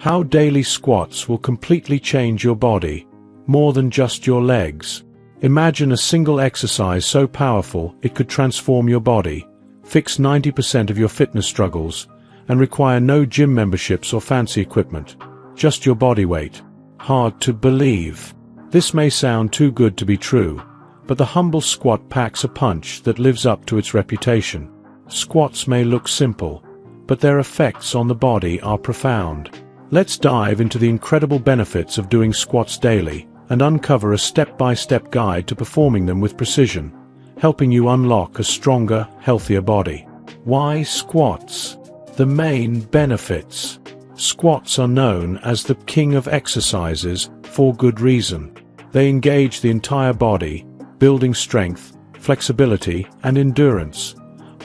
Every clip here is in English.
How daily squats will completely change your body, more than just your legs. Imagine a single exercise so powerful it could transform your body, fix 90% of your fitness struggles, and require no gym memberships or fancy equipment, just your body weight. Hard to believe. This may sound too good to be true, but the humble squat packs a punch that lives up to its reputation. Squats may look simple, but their effects on the body are profound. Let's dive into the incredible benefits of doing squats daily and uncover a step-by-step guide to performing them with precision, helping you unlock a stronger, healthier body. Why squats? The main benefits. Squats are known as the king of exercises for good reason. They engage the entire body, building strength, flexibility, and endurance,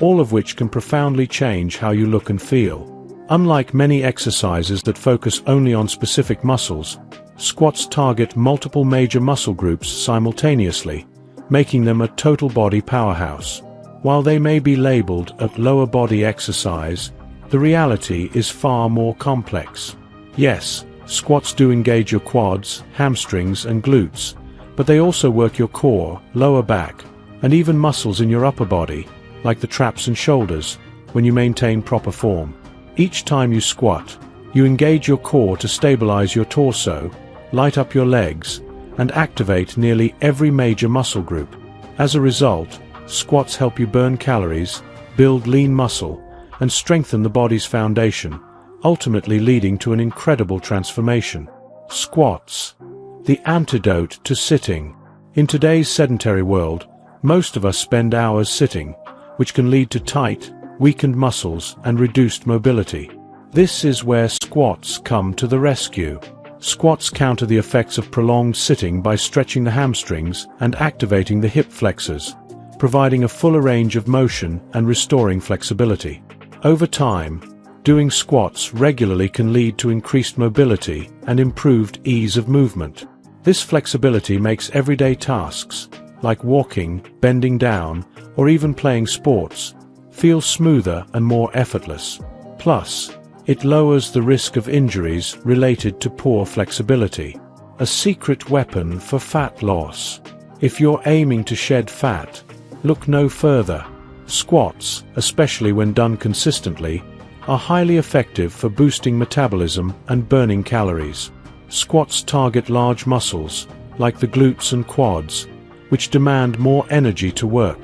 all of which can profoundly change how you look and feel. Unlike many exercises that focus only on specific muscles, squats target multiple major muscle groups simultaneously, making them a total body powerhouse. While they may be labeled a lower body exercise, the reality is far more complex. Yes, squats do engage your quads, hamstrings, and glutes, but they also work your core, lower back, and even muscles in your upper body, like the traps and shoulders, when you maintain proper form. Each time you squat, you engage your core to stabilize your torso, light up your legs, and activate nearly every major muscle group. As a result, squats help you burn calories, build lean muscle, and strengthen the body's foundation, ultimately leading to an incredible transformation. Squats. The antidote to sitting. In today's sedentary world, most of us spend hours sitting, which can lead to tight, weakened muscles and reduced mobility. This is where squats come to the rescue. Squats counter the effects of prolonged sitting by stretching the hamstrings and activating the hip flexors, providing a fuller range of motion and restoring flexibility. Over time, doing squats regularly can lead to increased mobility and improved ease of movement. This flexibility makes everyday tasks, like walking, bending down, or even playing sports, feel smoother and more effortless. Plus, it lowers the risk of injuries related to poor flexibility. A secret weapon for fat loss. If you're aiming to shed fat, look no further. Squats, especially when done consistently, are highly effective for boosting metabolism and burning calories. Squats target large muscles, like the glutes and quads, which demand more energy to work.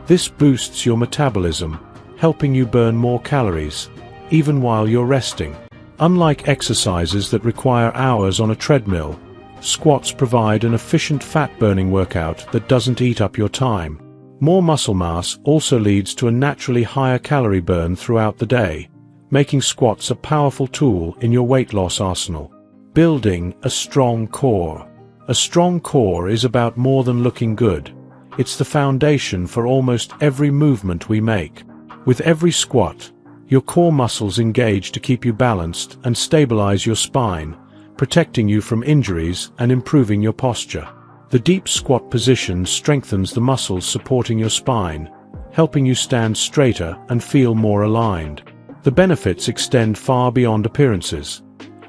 This boosts your metabolism, helping you burn more calories, even while you're resting. Unlike exercises that require hours on a treadmill, squats provide an efficient fat-burning workout that doesn't eat up your time. More muscle mass also leads to a naturally higher calorie burn throughout the day, making squats a powerful tool in your weight loss arsenal. Building a strong core. A strong core is about more than looking good. It's the foundation for almost every movement we make. With every squat, your core muscles engage to keep you balanced and stabilize your spine, protecting you from injuries and improving your posture. The deep squat position strengthens the muscles supporting your spine, helping you stand straighter and feel more aligned. The benefits extend far beyond appearances.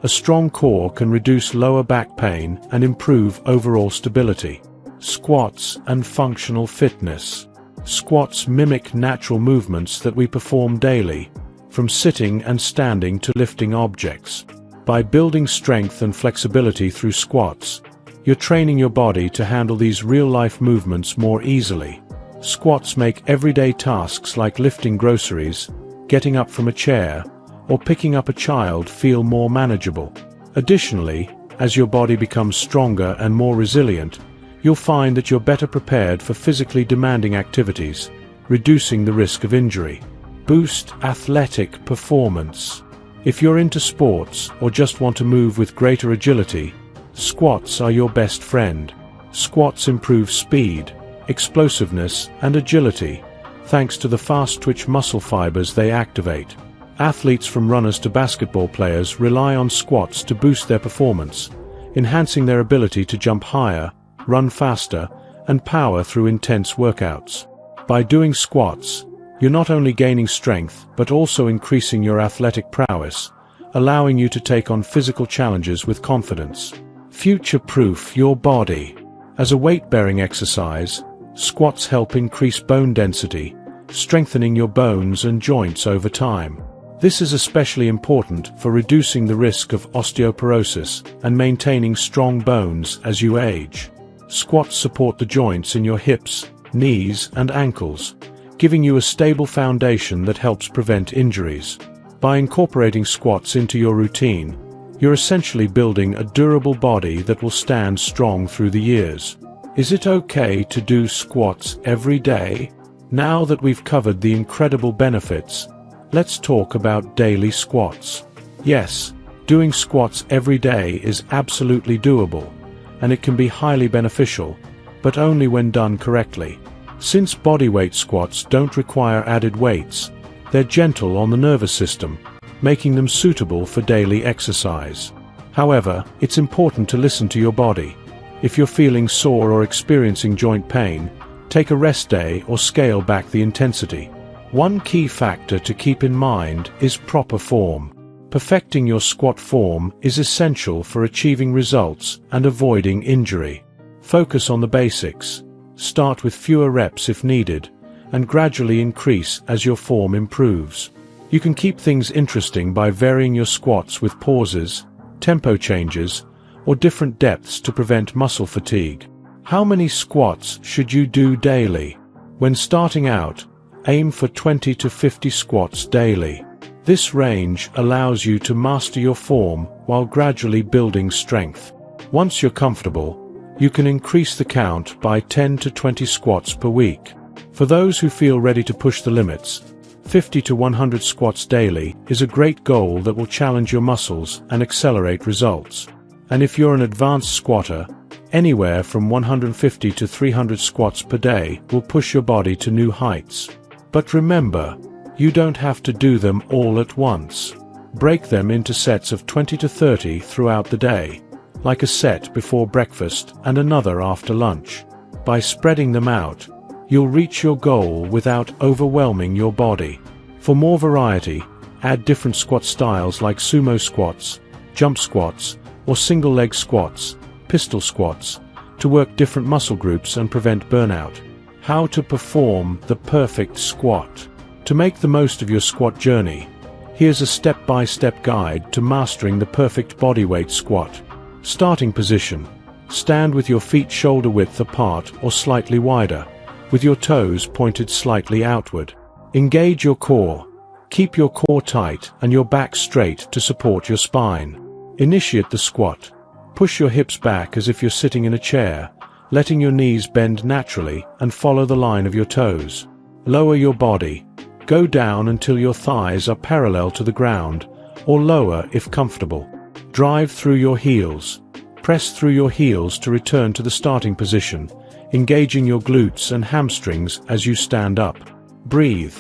A strong core can reduce lower back pain and improve overall stability. Squats and functional fitness. Squats mimic natural movements that we perform daily, from sitting and standing to lifting objects. By building strength and flexibility through squats, you're training your body to handle these real-life movements more easily. Squats make everyday tasks like lifting groceries, getting up from a chair, or picking up a child feel more manageable. Additionally, as your body becomes stronger and more resilient, you'll find that you're better prepared for physically demanding activities, reducing the risk of injury. Boost athletic performance. If you're into sports or just want to move with greater agility, squats are your best friend. Squats improve speed, explosiveness, and agility, thanks to the fast-twitch muscle fibers they activate. Athletes from runners to basketball players rely on squats to boost their performance, enhancing their ability to jump higher, run faster, and power through intense workouts. By doing squats, you're not only gaining strength but also increasing your athletic prowess, allowing you to take on physical challenges with confidence. Future-proof your body. As a weight-bearing exercise, squats help increase bone density, strengthening your bones and joints over time. This is especially important for reducing the risk of osteoporosis and maintaining strong bones as you age. Squats support the joints in your hips, knees, and ankles, giving you a stable foundation that helps prevent injuries. By incorporating squats into your routine, you're essentially building a durable body that will stand strong through the years. Is it okay to do squats every day? Now that we've covered the incredible benefits, let's talk about daily squats. Yes, doing squats every day is absolutely doable, and it can be highly beneficial, but only when done correctly. Since bodyweight squats don't require added weights, they're gentle on the nervous system, making them suitable for daily exercise. However, it's important to listen to your body. If you're feeling sore or experiencing joint pain, take a rest day or scale back the intensity. One key factor to keep in mind is proper form. Perfecting your squat form is essential for achieving results and avoiding injury. Focus on the basics. Start with fewer reps if needed, and gradually increase as your form improves. You can keep things interesting by varying your squats with pauses, tempo changes, or different depths to prevent muscle fatigue. How many squats should you do daily? When starting out, aim for 20 to 50 squats daily. This range allows you to master your form while gradually building strength. Once you're comfortable, you can increase the count by 10 to 20 squats per week. For those who feel ready to push the limits, 50 to 100 squats daily is a great goal that will challenge your muscles and accelerate results. And if you're an advanced squatter, anywhere from 150 to 300 squats per day will push your body to new heights. But remember, you don't have to do them all at once. Break them into sets of 20 to 30 throughout the day, like a set before breakfast and another after lunch. By spreading them out, you'll reach your goal without overwhelming your body. For more variety, add different squat styles like sumo squats, jump squats, or single leg squats, pistol squats, to work different muscle groups and prevent burnout. How to perform the perfect squat. To make the most of your squat journey, here's a step-by-step guide to mastering the perfect bodyweight squat. Starting position. Stand with your feet shoulder width apart or slightly wider, with your toes pointed slightly outward. Engage your core. Keep your core tight and your back straight to support your spine. Initiate the squat. Push your hips back as if you're sitting in a chair, letting your knees bend naturally and follow the line of your toes. Lower your body. Go down until your thighs are parallel to the ground, or lower if comfortable. Drive through your heels. Press through your heels to return to the starting position, engaging your glutes and hamstrings as you stand up. Breathe.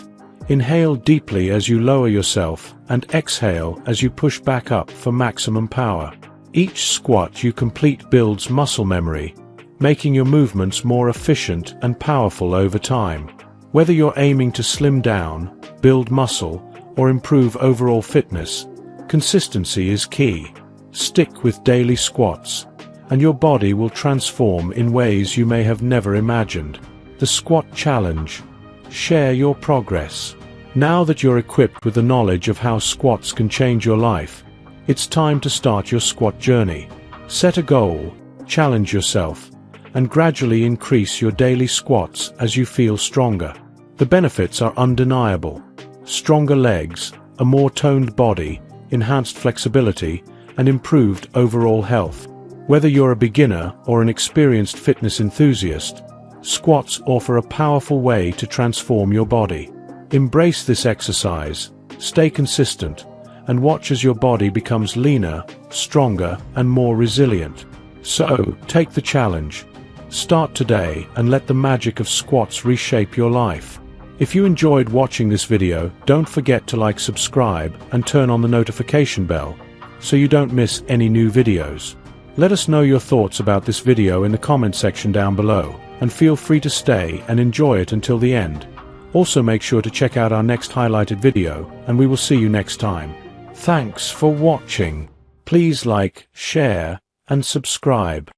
Inhale deeply as you lower yourself, and exhale as you push back up for maximum power. Each squat you complete builds muscle memory, making your movements more efficient and powerful over time. Whether you're aiming to slim down, build muscle, or improve overall fitness, consistency is key. Stick with daily squats, and your body will transform in ways you may have never imagined. The Squat Challenge. Share your progress. Now that you're equipped with the knowledge of how squats can change your life, it's time to start your squat journey. Set a goal, challenge yourself, and gradually increase your daily squats as you feel stronger. The benefits are undeniable. Stronger legs, a more toned body, enhanced flexibility, and improved overall health. Whether you're a beginner or an experienced fitness enthusiast, squats offer a powerful way to transform your body. Embrace this exercise, stay consistent, and watch as your body becomes leaner, stronger, and more resilient. So, take the challenge. Start today and let the magic of squats reshape your life. If you enjoyed watching this video, don't forget to like, subscribe, and turn on the notification bell, so you don't miss any new videos. Let us know your thoughts about this video in the comment section down below, and feel free to stay and enjoy it until the end. Also make sure to check out our next highlighted video, and we will see you next time. Thanks for watching. Please like, share, and subscribe.